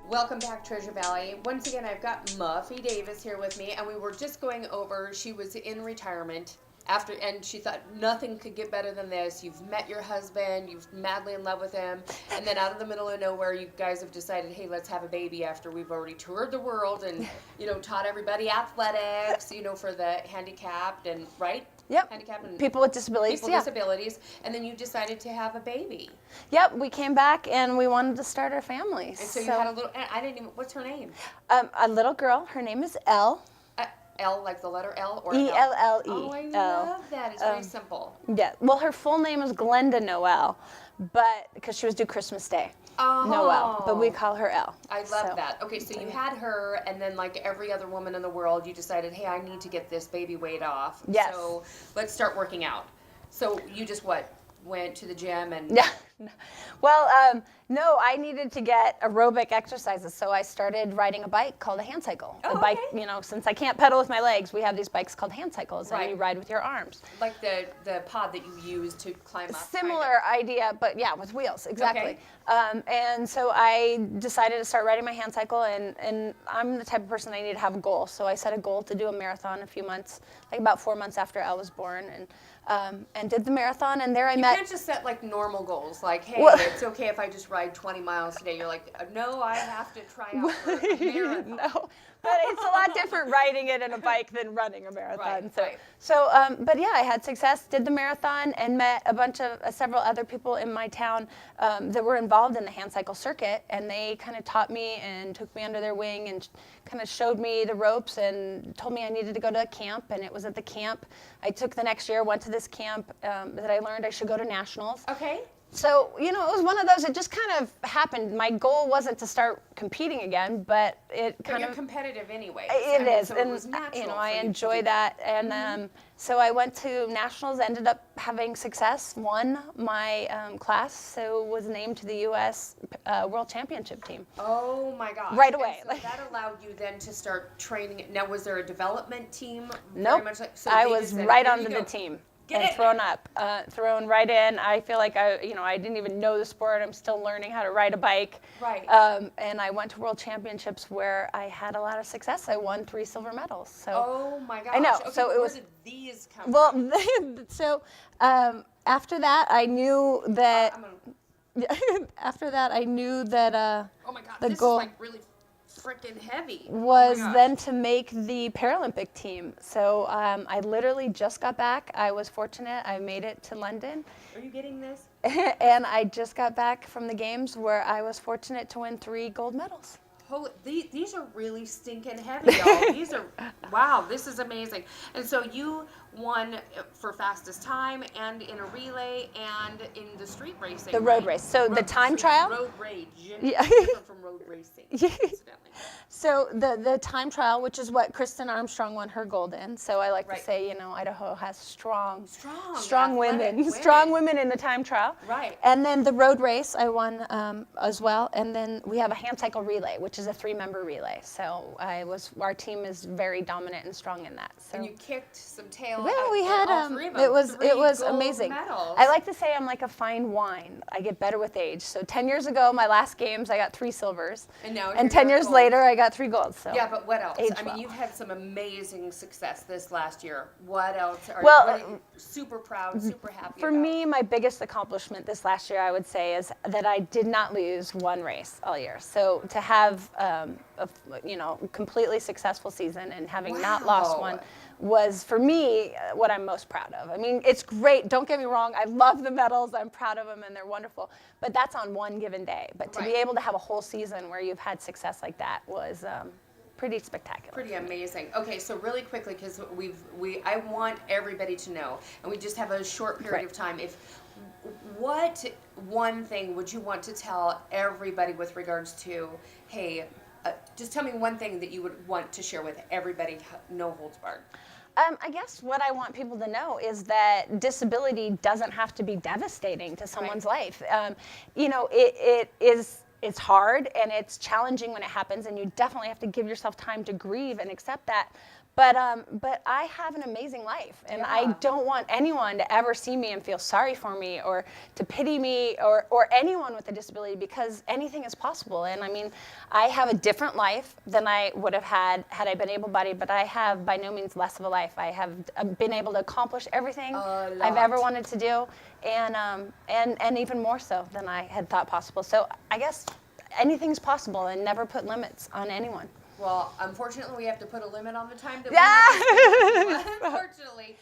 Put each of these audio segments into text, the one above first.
Welcome back, Treasure Valley. Once again, I've got Muffy Davis here with me, and we were just going over. She was in retirement after, and she thought nothing could get better than this. You've met your husband, you've madly in love with him, and then out of the middle of nowhere, you guys have decided, hey, let's have a baby after we've already toured the world and taught everybody athletics, for the handicapped and right. Yep. Handicapped and people with disabilities. people with disabilities, and then you decided to have a baby. Yep. We came back and we wanted to start our family. And so you had a little. I didn't even. What's her name? A little girl. Her name is Elle. L, like the letter L, or ELLE. Oh, I love that. It's very simple. Yeah. Well, her full name is Glenda Noel, but because she was due Christmas Day. Oh. Noel, but we call her Elle. I love that. Okay, so you had her, and then like every other woman in the world, you decided, hey, I need to get this baby weight off. Yes. So let's start working out. So you just went to the gym and. Yeah. Well, no, I needed to get aerobic exercises, so I started riding a bike called a hand cycle. Oh, a bike, okay. Since I can't pedal with my legs, we have these bikes called hand cycles, Right. and you ride with your arms. Like the pod that you use to climb up. Similar idea, but yeah, with wheels, exactly. Okay. And so I decided to start riding my hand cycle, and I'm the type of person I need to have a goal. So I set a goal to do a marathon a few months, like about 4 months after Elle was born, and did the marathon, and there I met. You can't just set like normal goals, like, hey, Well- it's okay if I just ride 20 miles today. You're like, no, I have to try out for a marathon. No, but it's a lot different riding it in a bike than running a marathon. Right. But yeah, I had success, did the marathon, and met a bunch of several other people in my town that were involved in the hand cycle circuit, and they kind of taught me and took me under their wing and kind of showed me the ropes and told me I needed to go to a camp, and it was at the camp I took the next year, went to this camp that I learned I should go to nationals. Okay. So, it was one of those, it just kind of happened. My goal wasn't to start competing again, but it But kind you're of. competitive anyway. It is, so and it was natural I for you to enjoy do that, and so I went to nationals, ended up having success, won my class, so was named to the U.S. World Championship team. Oh my gosh. Right And away. so that allowed you then to start training. Now, was there a development team? Nope, Very much like, so I they was just said, right "Here onto you the go. team. Get and in thrown right in. I feel like I didn't even know the sport. I'm still learning how to ride a bike. Right. And I went to World Championships where I had a lot of success. I won 3 silver medals. So. Oh my gosh. I know. Okay, So it where was. did these come Well, from? so after that, I knew that. After that, I knew that Oh my god. the This goal is like really freaking heavy. was Oh my gosh. then to make the Paralympic team. So I literally just got back. I was fortunate. I made it to London. Are you getting this? And I just got back from the games where I was fortunate to win 3 gold medals. Holy, these are really stinking heavy, y'all. These are, wow, this is amazing. And so you won for fastest time and in a relay and in the street racing. The road right? race. So the time trial? Road rage. Yeah. Different from road racing. incidentally. So the time trial, which is what Kristen Armstrong won her gold in. So I like Right. to say, Idaho has strong athletic women, strong women in the time trial. Right. And then the road race I won as well. And then we have a hand cycle relay, which is a 3-member relay. So our team is very dominant and strong in that. So. And you kicked some tail. Well, we at had all 3 of them. it was 3 gold amazing. medals. I like to say I'm like a fine wine. I get better with age. So 10 years ago, my last games, I got 3 silvers. And now And you're 10 years gold. later, I got 3 golds. So. Yeah, but what else? Age I mean, well. you've had some amazing success this last year. What else? Well, what are you super proud, super happy For about? me, my biggest accomplishment this last year, I would say, is that I did not lose one race all year. So to have a completely successful season and having not lost Wow. one was, for me, what I'm most proud of. I mean, it's great. Don't get me wrong. I love the medals. I'm proud of them, and they're wonderful. But that's on one given day. But to be Right. able to have a whole season where you've had success like that was pretty spectacular. Pretty amazing. Okay, so really quickly, because I want everybody to know, and we just have a short period Right. of time. What one thing would you want to tell everybody with regards to, hey, just tell me one thing that you would want to share with everybody, no holds barred. I guess what I want people to know is that disability doesn't have to be devastating to someone's life. It's hard and it's challenging when it happens, and you definitely have to give yourself time to grieve and accept that. But I have an amazing life, and I don't want anyone to ever see me and feel sorry for me or to pity me or anyone with a disability, because anything is possible. And I mean, I have a different life than I would have had I been able-bodied, but I have by no means less of a life. I have been able to accomplish everything I've ever wanted to do, and even more so than I had thought possible. So I guess anything's possible, and never put limits on anyone. Well, unfortunately, we have to put a limit on the time that we have to spend. Unfortunately,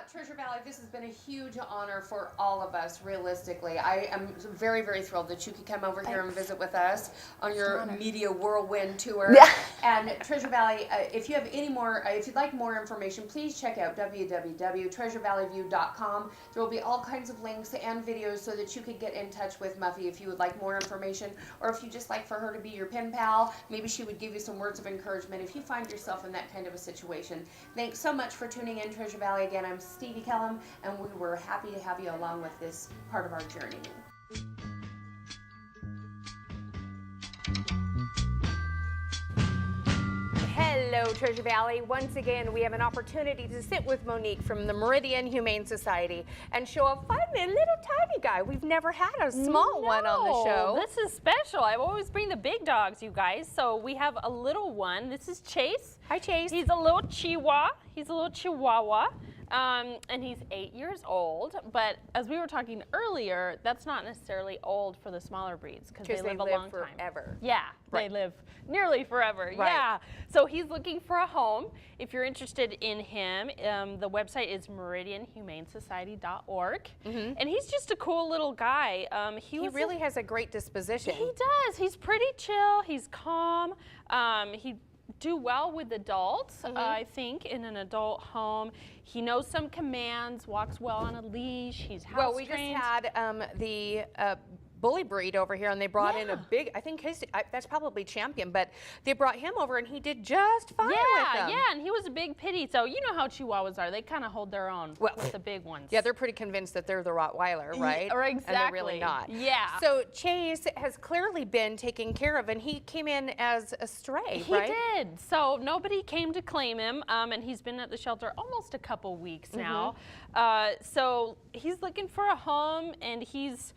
Treasure Valley, this has been a huge honor for all of us, realistically. I am very, very thrilled that you could come over here and visit with us on your media whirlwind tour. Yeah. And Treasure Valley, if you have any more, if you'd like more information, please check out www.treasurevalleyview.com. There will be all kinds of links and videos so that you could get in touch with Muffy if you would like more information, or if you just like for her to be your pen pal. Maybe she would give you some words of encouragement if you find yourself in that kind of a situation. Thanks so much for tuning in, Treasure Valley. Again, I'm Stevie Kellum, and we were happy to have you along with this part of our journey. Hello, Treasure Valley. Once again, we have an opportunity to sit with Monique from the Meridian Humane Society and show a fun little tiny guy. We've never had a small one on the show. This is special. I always bring the big dogs, you guys. So we have a little one. This is Chase. Hi, Chase. He's a little Chihuahua. And he's 8 years old, but as we were talking earlier, that's not necessarily old for the smaller breeds because they live a long time. Forever. Yeah, Right. they live nearly forever. Right. Yeah. So he's looking for a home. If you're interested in him, the website is meridianhumanesociety.org. And he's just a cool little guy. He really has a great disposition. He does. He's pretty chill. He's calm. He do well with adults, I think, in an adult home. He knows some commands, walks well on a leash. He's house Well, we just trained. had the bully breed over here, and they brought in a big, I think that's probably Champion, but they brought him over, and he did just fine with them. Yeah, and he was a big pity. So you know how Chihuahuas are. They kind of hold their own with the big ones. Yeah, they're pretty convinced that they're the Rottweiler, right? Or exactly. And they're really not. Yeah. So Chase has clearly been taken care of, and he came in as a stray, right? He did. So nobody came to claim him, and he's been at the shelter almost a couple weeks now. So he's looking for a home, and he's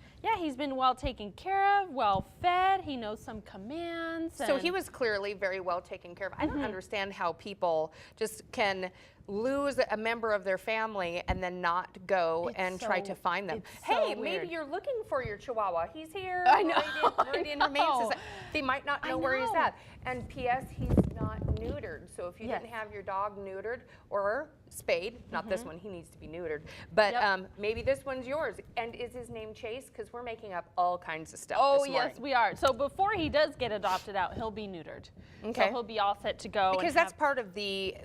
been well taken care of, well fed. He knows some commands. So he was clearly very well taken care of. I don't understand how people just can lose a member of their family and then not go and try to find them. Hey, maybe you're looking for your Chihuahua. He's here. I know. Meridian Humane Society. They might not know where he's at. And P.S. he's not neutered. So if you didn't have your dog neutered or spayed, not this one, he needs to be neutered, but maybe this one's yours. And is his name Chase? Because we're making up all kinds of stuff this morning. Yes, we are. So before he does get adopted out, he'll be neutered. Okay. So he'll be all set to go. Because that's part of the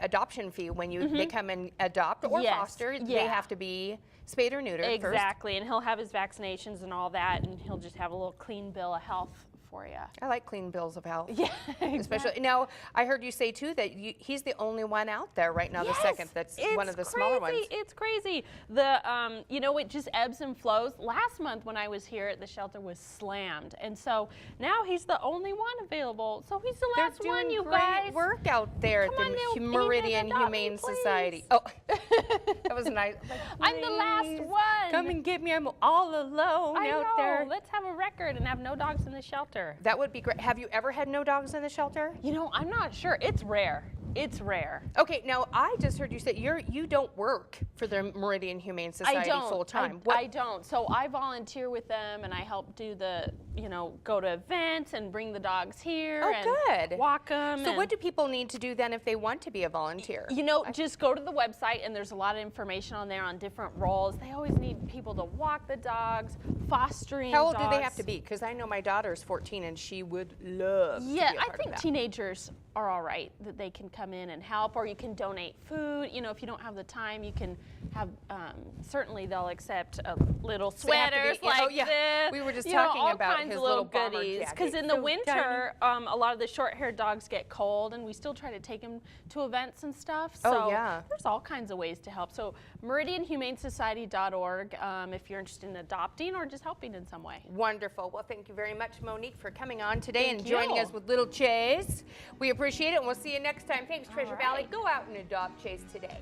adoption fee when you they come and adopt or foster. They have to be spayed or neutered first. Exactly, and he'll have his vaccinations and all that, and he'll just have a little clean bill of health for you. I like clean bills of health. Yeah, Especially now, I heard you say too that he's the only one out there right now. The second that's one of the smaller ones. It's crazy. The it just ebbs and flows. Last month when I was here, the shelter was slammed, and so now he's the only one available. So he's the last one, you guys. Great work out there at the Meridian Humane Society. Oh, that was nice. Like, I'm the last one. Come and get me. I'm all alone out there. Let's have a record and have no dogs in the shelter. That would be great. Have you ever had no dogs in the shelter? You know, I'm not sure. It's rare. It's rare. Okay, now I just heard you say you don't work for the Meridian Humane Society full time. I don't. So I volunteer with them, and I help do the, go to events and bring the dogs here and good. walk them. So what do people need to do then if they want to be a volunteer? Just go to the website, and there's a lot of information on there on different roles. They always need people to walk the dogs, fostering How old dogs. do they have to be? Because I know my daughter's 14, and she would love to be a part I think of that. teenagers are all right, that they can come in and help, or you can donate food. If you don't have the time, you can have certainly they'll accept little they have to be- sweaters oh, like yeah. this. We were just you know, talking all about kinds his of little bomber goodies. jacket. In the So winter, a lot of the short-haired dogs get cold, and we still try to take them to events and stuff. Oh, So yeah. there's all kinds of ways to help. So MeridianHumaneSociety.org if you're interested in adopting or just helping in some way. Wonderful. Well, thank you very much, Monique, for coming on today Thank and joining you. us with little Chase. We appreciate it, and we'll see you next time. Thanks, Treasure All Valley. right. Go out and adopt Chase today.